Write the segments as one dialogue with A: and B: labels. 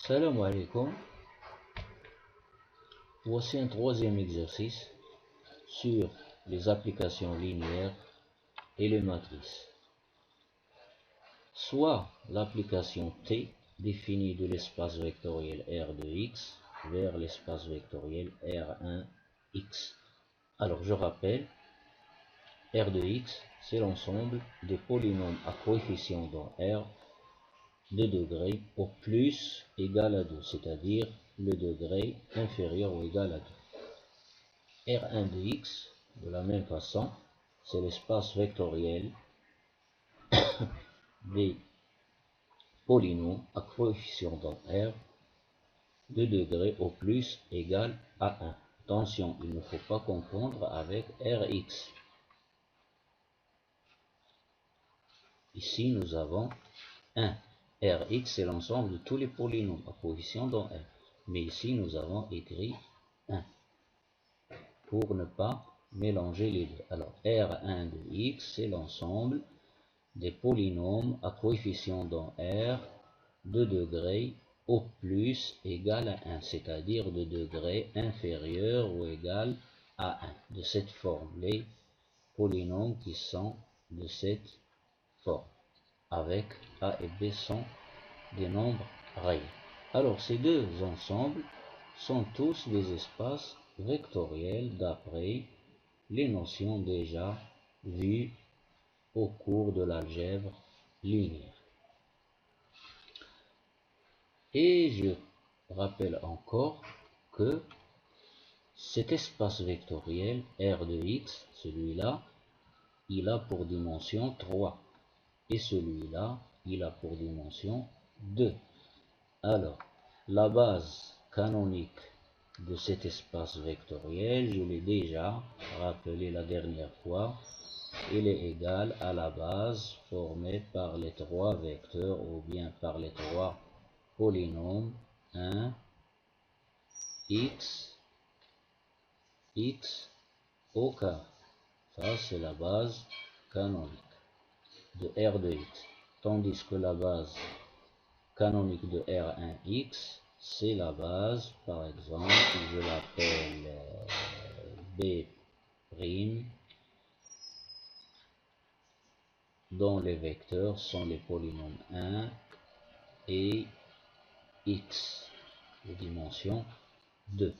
A: Salam alaikum. Voici un troisième exercice sur les applications linéaires et les matrices. Soit l'application T définie de l'espace vectoriel R de X vers l'espace vectoriel R1X. Alors je rappelle, R de X, c'est l'ensemble des polynômes à coefficient dans R de degré au plus égal à 2, c'est-à-dire le degré inférieur ou égal à 2. R1 de X, de la même façon, c'est l'espace vectoriel des polynômes à coefficient dans R de degré au plus égal à 1. Attention, il ne faut pas confondre avec Rx. Ici, nous avons 1. Rx, c'est l'ensemble de tous les polynômes à coefficient dans R. Mais ici, nous avons écrit 1 pour ne pas mélanger les deux. Alors, R1 de X, c'est l'ensemble des polynômes à coefficient dans R de degré au plus égal à 1, c'est-à-dire de degré inférieur ou égal à 1. De cette forme, les polynômes qui sont de cette forme, avec A et B sont des nombres réels. Alors ces deux ensembles sont tous des espaces vectoriels d'après les notions déjà vues au cours de l'algèbre linéaire. Et je rappelle encore que cet espace vectoriel R de X, celui-là, il a pour dimension 3. Et celui-là, il a pour dimension 2. Alors, la base canonique de cet espace vectoriel, je l'ai déjà rappelé la dernière fois, il est égal à la base formée par les trois vecteurs ou bien par les trois polynômes 1, x au carré. Ça, c'est la base canonique de R de x. Tandis que la base canonique de R1x, c'est la base, par exemple, je l'appelle B', dont les vecteurs sont les polynômes 1 et x, de dimension 2.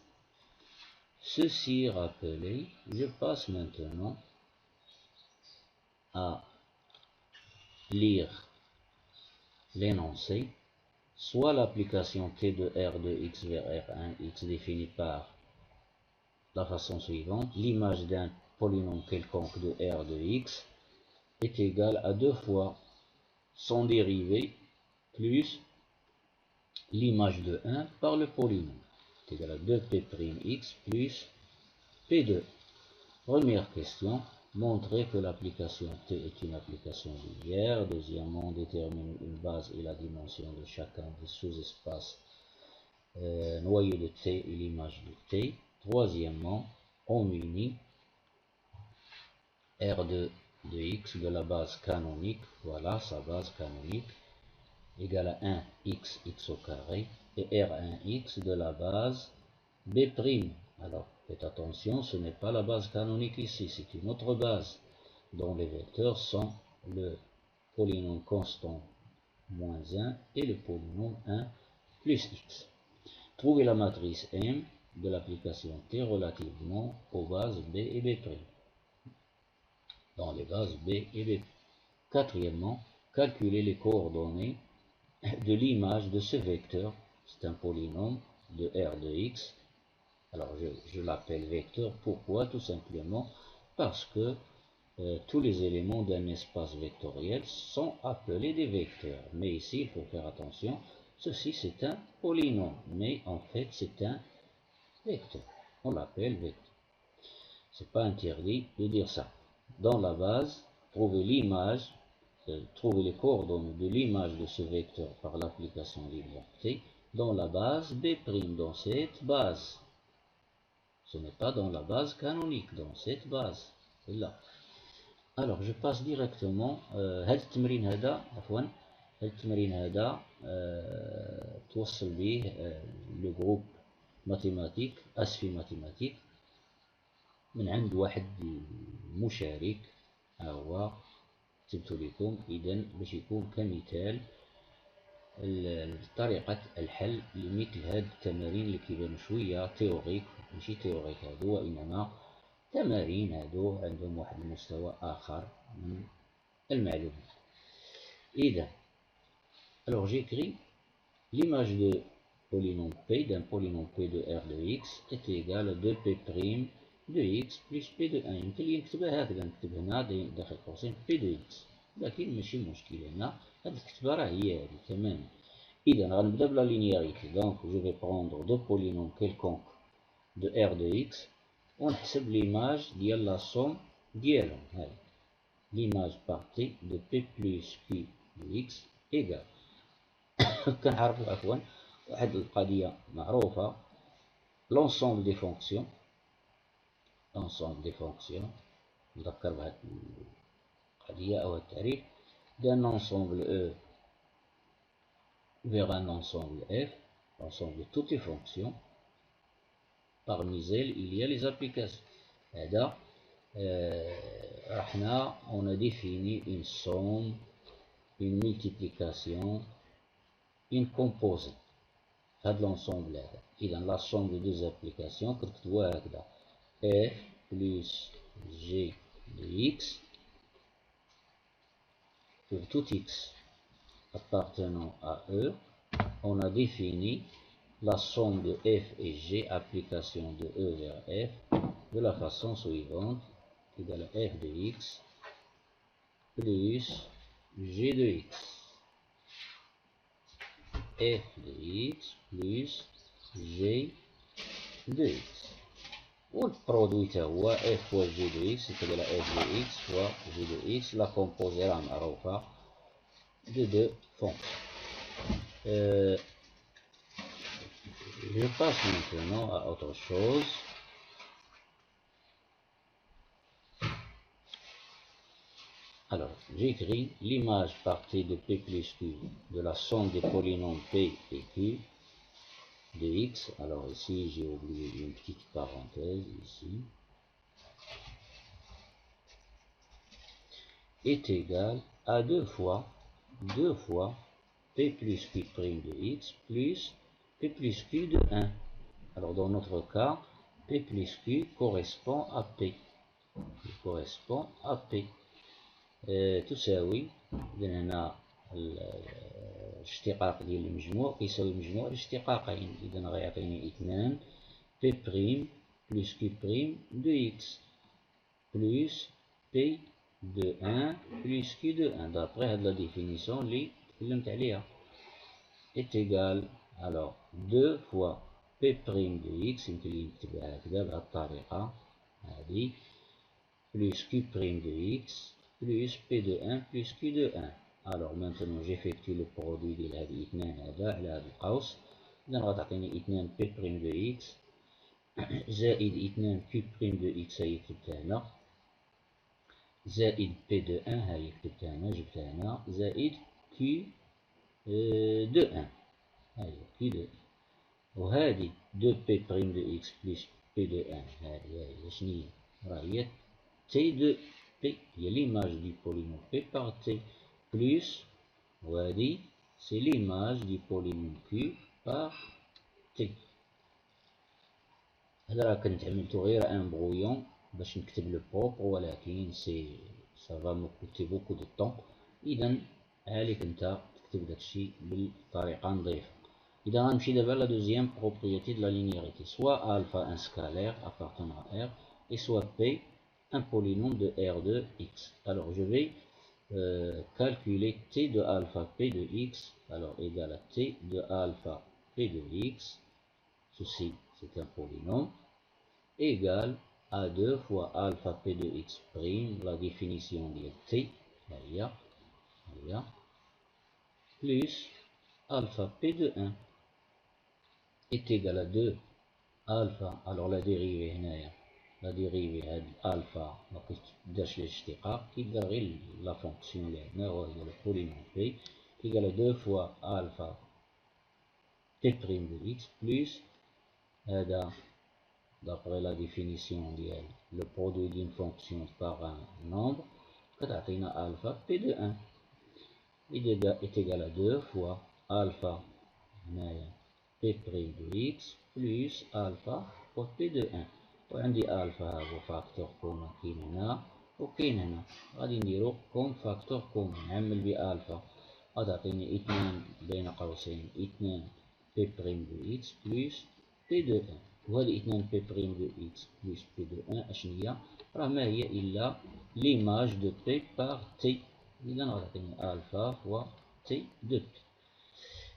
A: Ceci rappelé, je passe maintenant à lire l'énoncé, soit l'application T de R de x vers R1x définie par la façon suivante: l'image d'un polynôme quelconque de R de x est égale à 2 fois son dérivé plus l'image de 1 par le polynôme. C'est égal à 2P'x plus P2. Première question, montrer que l'application T est une application linéaire. Deuxièmement, déterminer une base et la dimension de chacun des sous-espaces noyaux de T et l'image de T. Troisièmement, on unit R de x de la base canonique, voilà sa base canonique, égale à 1 x au carré, et R1x de la base B'. Alors, faites attention, ce n'est pas la base canonique ici, c'est une autre base dont les vecteurs sont le polynôme constant moins 1 et le polynôme 1 plus x. Trouvez la matrice M de l'application T relativement aux bases B et B'. Dans les bases B et B'. Quatrièmement, calculer les coordonnées de l'image de ce vecteur. C'est un polynôme de R de x. Alors je l'appelle vecteur. Pourquoi? Tout simplement parce que tous les éléments d'un espace vectoriel sont appelés des vecteurs. Mais ici, il faut faire attention. Ceci, c'est un polynôme. Mais en fait, c'est un vecteur. On l'appelle vecteur. C'est pas interdit de dire ça. Dans la base, trouver l'image, trouver les coordonnées de l'image de ce vecteur par l'application linéaire T dans la base B', dans cette base. Ce n'est pas dans la base canonique, dans cette base. C'est là. Alors, je passe directement. هذا التمرين هذا عفوا التمرين هذا توصل به لو جروب ماتيماتيك اسفي ماتيماتيك من عند واحد المشارك، ها هو كتبت لكم إذا باش يكون كمثال طريقة الحل لمثل هاد التمارين اللي كيبانو شوية تيوريك، ماشي تيوريك هادو، وإنما تمارين هادو عندهم واحد المستوى آخر من المعلومات. إذا alors j'écris l'image de polynôme P d'un polynôme P de R de X est égal à 2P' de X plus P de 1. يمكن لي نكتبها هكذا، نكتب هنا داخل قوسين P de X، لكن ماشي مشكل هنا، هاد الكتبة راه هي هادي تماما. إذا غنبدا بلا لينياريتي، دونك جو في بروندر دو بولينوم كيلكونك دو R de X ونحسب ليماج ديال لا سوم ديالهم، هاي ليماج بار T de P plus Q de X égal كنعرفو عفوا واحد القضية معروفة، l'ensemble des fonctions نذكر بهاد القضية أو التعريف d'un ensemble E vers un ensemble F, l'ensemble de toutes les fonctions. Parmi elles, il y a les applications. هذا رحنا on a défini une somme, une multiplication, une composée. هذا l'ensemble هذا. إذا la somme de deux applications كنكتبوها هكذا F plus G de X pour tout X appartenant à E. On a défini la somme de F et G, application de E vers F, de la façon suivante, égale à F de X plus G de X. F de X plus G de X. والبرودوي تا هو F fois G de X égale à F de X fois G de X. La composée راه معروفة de deux fonctions. Je passe maintenant à autre chose. Alors, j'écris l'image par T de P plus Q de la somme des polynômes P et Q de X. Alors ici, j'ai oublié une petite parenthèse ici. Est égal à deux fois P plus Q' de X plus P plus Q de 1. Alors dans notre cas, P plus Q correspond à P. Il correspond à P. تساوي، إذا هنا الاشتقاق ديال المجموع كيساوي مجموع الاشتقاقين، إذا غيعطيني 2 P prime plus Q prime de X plus P de 1 plus Q de 1 d'après هاد لا ديفينيسيون اللي تكلمت عليها est égal alors 2 fois P prime de X، يمكن لي نكتبها هكذا بهاد الطريقة هادي plus Q prime de X plus P de 1 plus Q de 1. Alors maintenant j'effectue le produit ديال هاد 2 هذا على هاد القوس، إذا غتعطيني 2 P prime de X زائد 2 Q prime de X هاهي كتبتها هنا، زائد P de 1 هاهي كتبتها هنا جبتها هنا، زائد Q de 1 هاهي Q de 1. وهادي 2 P prime de X plus P de 1 هاهي شنيا؟ راه هي T de P، هي l'image du polynôme P par T plus وهادي c'est l'image du polynôme Q par T. هذا راه كنت عملتو غير ان بغويون باش نكتب لو بروبر، ولكن سي سافا مو كوتي بوكو دو طون، اذا عليك انت تكتب داكشي بالطريقه نظيفه. اذا غنمشي دابا لا دوزيام بروبريتي دو لا لينياريتي، سوا الفا ان سكالير appartenant à R et soit P un polynôme de R de X. Alors je vais calculer T de alpha P de X, alors égal à T de alpha P de X, ceci c'est un polynôme, égal à 2 fois alpha P de X prime, la définition de T, plus alpha P de 1 est égal à 2 alpha, alors la dérivée هنايا لا ديريفي هاد الفا ما كيبداش الاشتقاق، كيبدا غير لا فونكسيون اللي عندنا وهي لو بولينوم بي égale à 2 fois alpha p' de x plus d'après la définition ديال le produit d'une fonction par un nombre كتعطينا alpha p de 1 est égal à 2 fois alpha p' de x plus alpha fois p de 1 وعندي alpha هو فاكتور كومون كاين هنا وكاين هنا غادي نديرو كوم فاكتور كومون نعمل بألفا غتعطيني 2 بين قوسين 2 بي بريم دو اكس بلس بي دو 1 وهذه 2 بي بريم دو اكس بلس بي دو 1 اشنية راه ما هي الا ليماج دو بي بار تي اذا غتعطيني الفا فوا تي دو بي.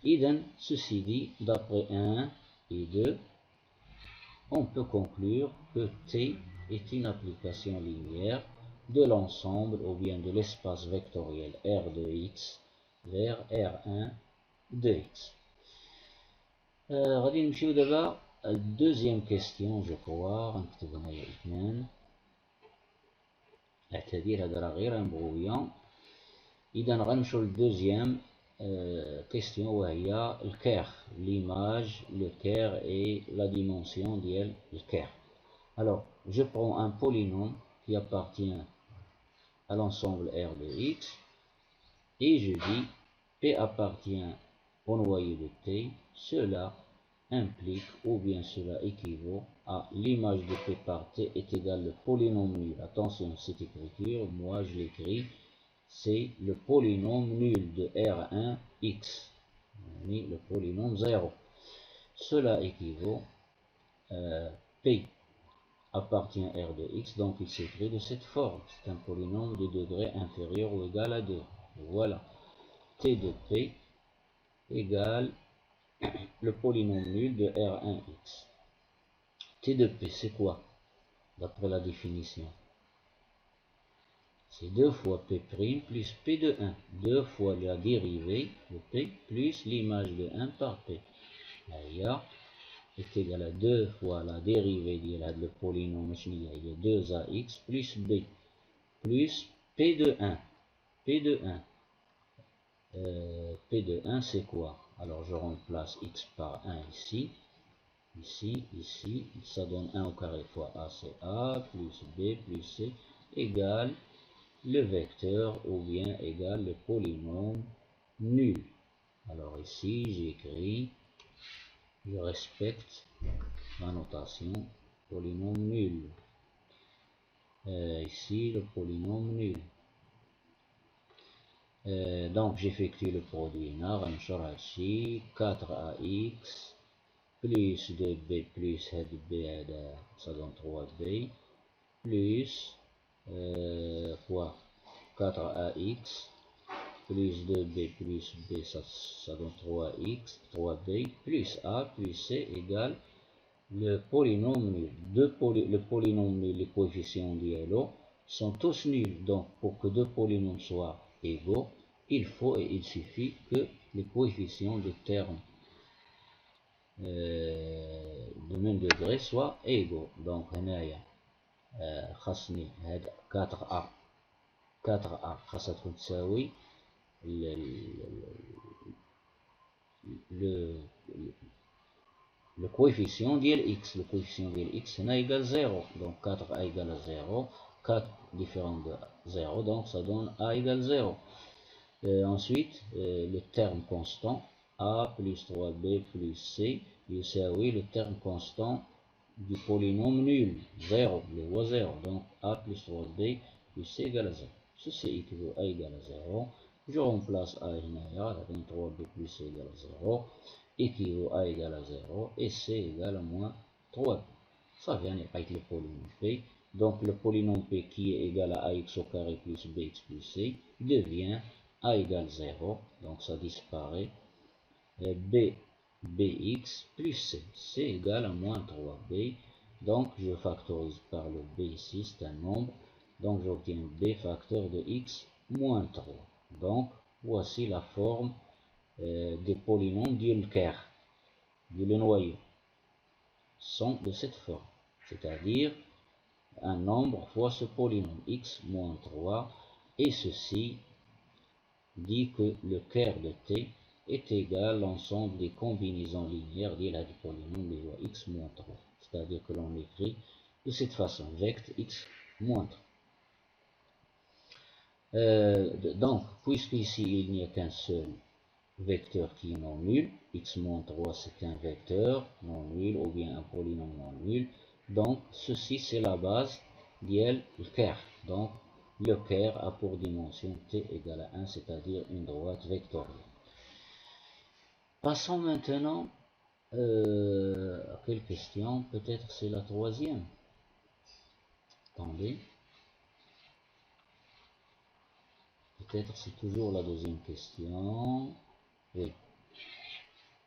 A: إذن ceci dit d'après 1 et 2 on peut conclure que T est une application linéaire de l'ensemble ou bien de l'espace vectoriel R de X vers R1 de X. غادي نمشيو دابا الدوزيام كيستيون جو كوا غنكتب هنايا 2 اعتذر هذا راه غير ان بروبيون. إذا غنمشيو للدوزيام question وهي الكير l'image le كير et la dimension ديال الكير. Alors je prends un polynôme qui appartient à l'ensemble R de X et je dis P appartient au noyau de T. Cela implique ou bien cela équivaut à l'image de P par T est égale le polynôme nul. Attention, cette écriture, moi je l'écris, c'est le polynôme nul de R1 X, le polynôme 0. Cela équivaut P appartient à R de X, donc il s'écrit de cette forme. C'est un polynôme de degré inférieur ou égal à 2. Voilà. T de P égale le polynôme nul de R1X. T de P, c'est quoi? D'après la définition, c'est 2 fois P' plus P de 1. 2 fois la dérivée de P plus l'image de 1 par P. Là, est égal à 2 fois la dérivée de le polynôme, il y a 2ax plus B plus P de 1. P de 1. P de 1, c'est quoi? Alors, je remplace x par 1 ici. Ici, ça donne 1 au carré fois A, c'est A, plus B, plus C, égale le vecteur ou bien égale le polynôme nul. Alors ici, j'écris, je respecte la notation polynôme nul. Ici, le polynôme nul. Donc, j'effectue le produit. 4ax plus 2b plus b, ça donne 3b, plus fois 4ax plus 2b plus b, ça donne 3x, 3b, plus a plus c égale le polynôme nul. Le polynôme nul, les coefficients d'ILO sont tous nuls. Donc, pour que deux polynômes soient égaux, il faut et il suffit que les coefficients de termes de même degré soient égaux. Donc هنايا خاصني هاد 4a خاصها تكون تساوي le coefficient ديال x. Le coefficient ديال x هنا égale 0. Donc 4a égale à 0. 4 différent de 0. Donc ça donne a égale 0. Ensuite, le terme constant a plus 3b plus c يساوي le terme constant du polynôme nul 0, le voit 0. Donc a plus 3b plus c égale à 0. Ceci équivaut à égale à 0. Je remplace a هنايا 3b plus c égale à 0 équivaut à égale à 0 et c égale à moins 3b. Ça vient avec le polynôme p. Donc le polynôme p qui est égal à ax au carré plus bx plus c devient a égale 0. Donc ça disparaît. B bx plus c. C égale à moins 3b. Donc je factorise par le b ici, c'est un nombre. Donc j'obtiens b facteur de x moins 3. Donc voici la forme des polynômes du Caire, du noyau, sont de cette forme. C'est-à-dire un nombre fois ce polynôme x moins 3. Et ceci dit que le Ker de t est égal à l'ensemble des combinaisons linéaires du polynôme des voies x moins 3. C'est-à-dire que l'on écrit de cette façon, vect x moins 3. Donc, puisqu'ici il n'y a qu'un seul vecteur qui est non nul, x moins 3 c'est un vecteur non nul ou bien un polynôme non nul, donc ceci c'est la base d'IL le Ker. Donc le Ker a pour dimension t égale à 1, c'est-à-dire une droite vectorielle. Passons maintenant à quelle question? Peut-être c'est la troisième. Attendez. Peut-être c'est toujours la deuxième question. Oui.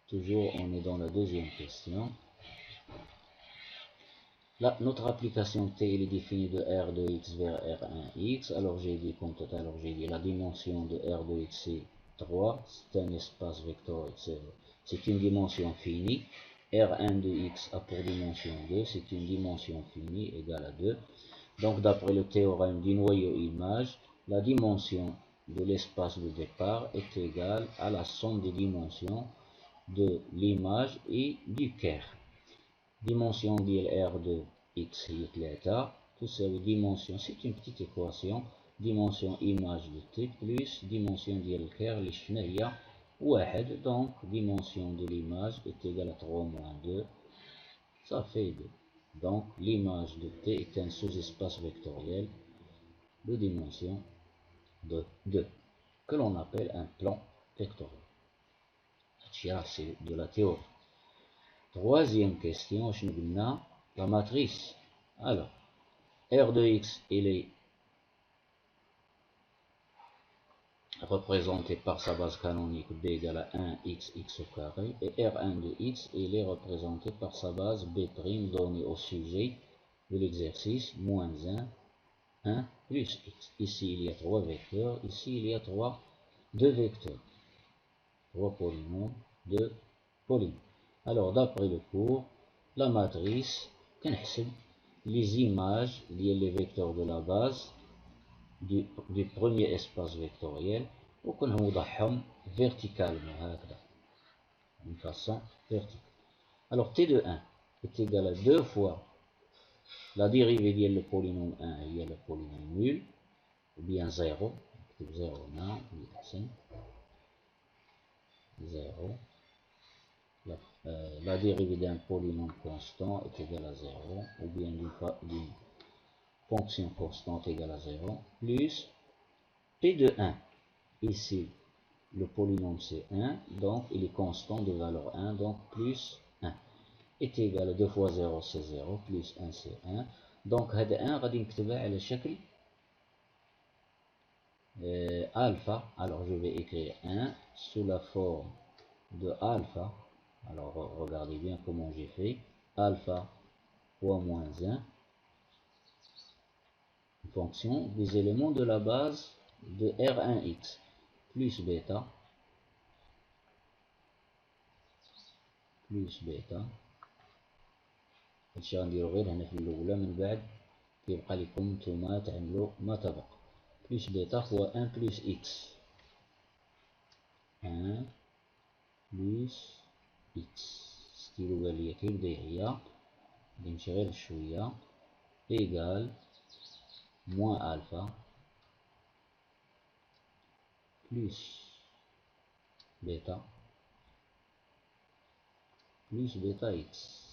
A: Toujours on est dans la deuxième question. Là, notre application T est définie de R de X vers R1X. Alors j'ai dit comme tout à l'heure, j'ai dit la dimension de R de X c'est 3. C'est un espace vectoriel. C'est une dimension finie. R1 de X a pour dimension 2. C'est une dimension finie égale à 2. Donc d'après le théorème du noyau image, la dimension de l'espace de départ est égale à la somme des dimensions de l'image et du Ker. Dimension ديال R de X هي 3 تساوي dimension, c'est une petite équation, dimension image de T plus dimension ديال الكير اللي شفنا هي 1, donc dimension de l'image est égale à 3 moins 2, ça fait 2. Donc l'image de T est un sous-espace vectoriel de dimension de 2 que l'on appelle un plan vectoriel. C'est de la théorie. Troisième question, la matrice. Alors, R de X, il est représenté par sa base canonique B égale à 1x x au carré, et R1 de X, il est représenté par sa base B' donnée au sujet de l'exercice, moins 1 plus x. Ici, il y a 3 vecteurs, ici, il y a 2 vecteurs. 3 polynômes, 2 polynômes. Alors, d'après le cours, la matrice, les images liées les vecteurs de la base du premier espace vectoriel ou qu'on نوضحهم verticalement d'une façon verticale. Alors t de 1 est égal à 2 fois la dérivée de le polynôme 1 et le polynôme nul, ou bien 0, 0 0. La dérivée d'un polynôme constant est égale à 0, ou bien d'une fonction constante égale à 0, plus p de 1. Ici, le polynôme c'est 1, donc il est constant de valeur 1, donc plus 1 est égal à 2 fois 0 c'est 0, plus 1 c'est 1. Donc هذا 1 غادي نكتبها على شكل alpha. Alors je vais écrire 1 sous la forme de alpha. Alors regardez bien comment j'ai fait. Alpha fois moins 1 en fonction des éléments de la base de R1x plus bêta هادشي غنديرو غير هنا في الأولى، من بعد كيبقى لكم نتوما تعملو ما تبقى. بلس بيتا fois 1 plus x 1 plus x ستيلو قال لي كيبدا يعيا، غادي نمشي غير شوية، إيكال موان ألفا بلس بيتا إكس.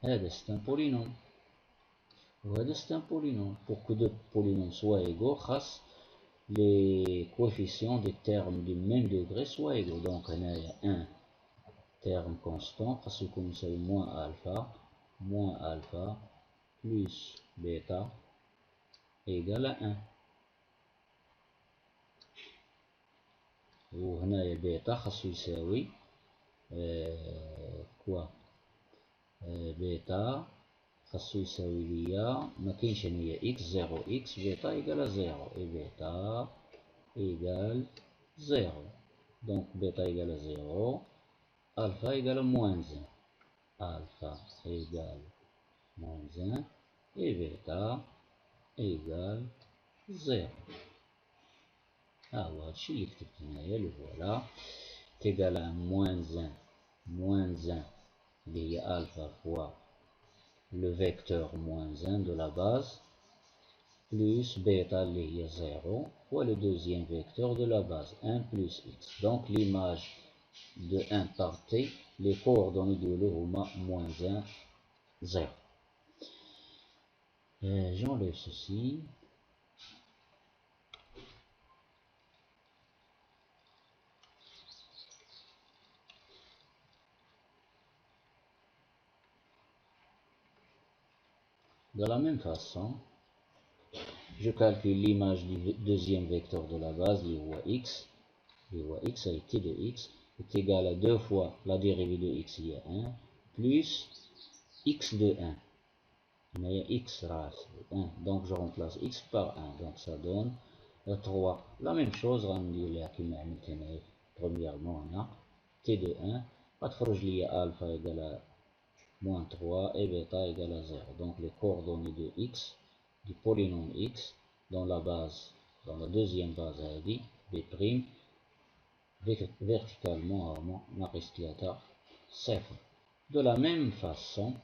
A: هذا c'est un polynôme وهذا c'est un polynôme. Pour que deux polynômes soient égaux, خاص les coefficients des termes du même degré soient égaux. Donc هنا il y a un terme constant خاصو يكون يساوي moins alpha plus bêta égale à 1. وهنايا بيتا خاصو يساوي كوا بيتا خاصو يساوي ليا مكاينش هنايا اكس 0 اكس بيتا ايكال 0 اي بيتا ايكال 0. دونك بيتا ايكال 0 الفا ايكال موان 1 الفا ايكال موان 1 اي بيتا ايكال 0. هو هادشي اللي كتبت هنايا لو فوالا تيغال à moins 1 اللي هي alpha fois le vecteur moins 1 de la base plus bêta اللي هي 0 fois le deuxième vecteur de la base 1 plus x. Donc l'image de 1 par t, les coordonnées ديالو هما moins 1 0. J'enlève ceci. De la même façon, je calcule l'image du deuxième vecteur de la base, x a été de x, est égal à 2 fois la dérivée de x, il y a 1, plus x de 1. Mais il y a x rase 1, donc je remplace x par 1, donc ça donne 3. La même chose, premièrement, on a t de 1, غتخرج لي alpha égale à moins 3 et bêta égale à 0. Donc les coordonnées de x, du polynôme x, dans la base, dans la deuxième base هذه b', verticalement ناقص 3 0. De la même façon,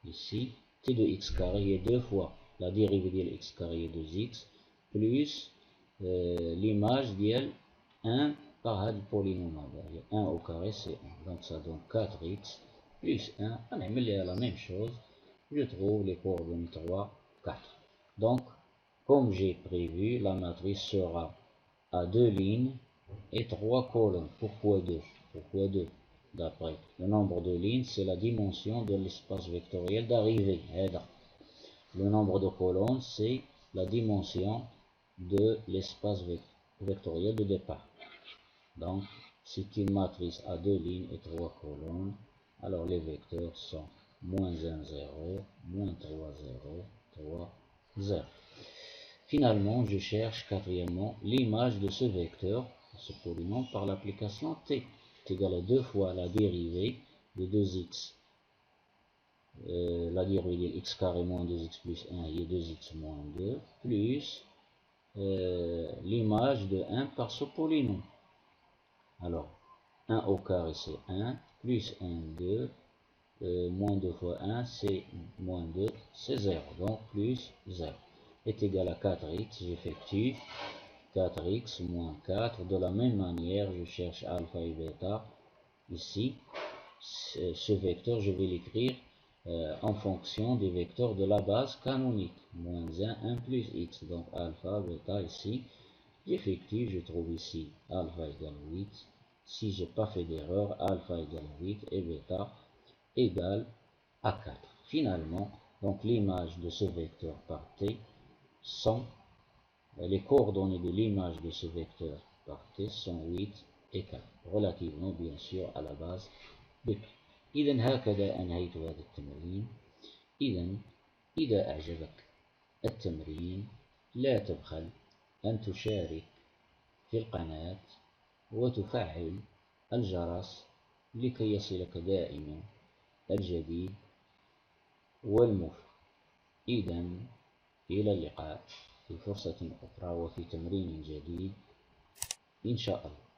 A: ici, t de x carré est 2 fois la dérivée de x carré est 2x, plus l'image ديال 1 par le polynôme. 1 au carré c'est 1. Donc ça donne 4x plus 1. On a la même chose. Je trouve les coordonnées 3, 4. Donc, comme j'ai prévu, la matrice sera à 2 lignes et 3 colonnes. Pourquoi 2? Pourquoi 2? D'après le nombre de lignes, c'est la dimension de l'espace vectoriel d'arrivée. Le nombre de colonnes, c'est la dimension de l'espace vectoriel de départ. Donc, c'est une matrice à 2 lignes et 3 colonnes. Alors, les vecteurs sont moins 1, 0, moins 3, 0, 3, 0. Finalement, je cherche quatrièmement l'image de ce vecteur, ce polynôme, par l'application t. Est égal à 2 fois la dérivée de 2x. La dérivée de x carré moins 2x plus 1 est 2x moins 2, plus l'image de 1 par ce polynôme. Alors, 1 au carré c'est 1, plus 1, 2, moins 2 fois 1 c'est moins 2, c'est 0, donc plus 0 est égal à 4x, j'effectue 4x moins 4, de la même manière je cherche alpha et bêta, ici, ce vecteur je vais l'écrire en fonction des vecteurs de la base canonique, moins 1, 1 plus x, donc alpha, bêta ici, j'effectue, je trouve ici alpha égale 8, si j'ai pas fait d'erreur, alpha égale 8 et bêta égale à 4. Finalement, donc l'image de ce vecteur par t sont, les coordonnées de l'image de ce vecteur par t sont 8 et 4, relativement bien sûr à la base b'. إذا هكذا أنهيت هذا التمرين. إذا أعجبك التمرين لا تبخل أن تشارك في القناة وتفعل الجرس لكي يصلك دائما الجديد والمفيد. إذا إلى اللقاء في فرصة أخرى وفي تمرين جديد إن شاء الله.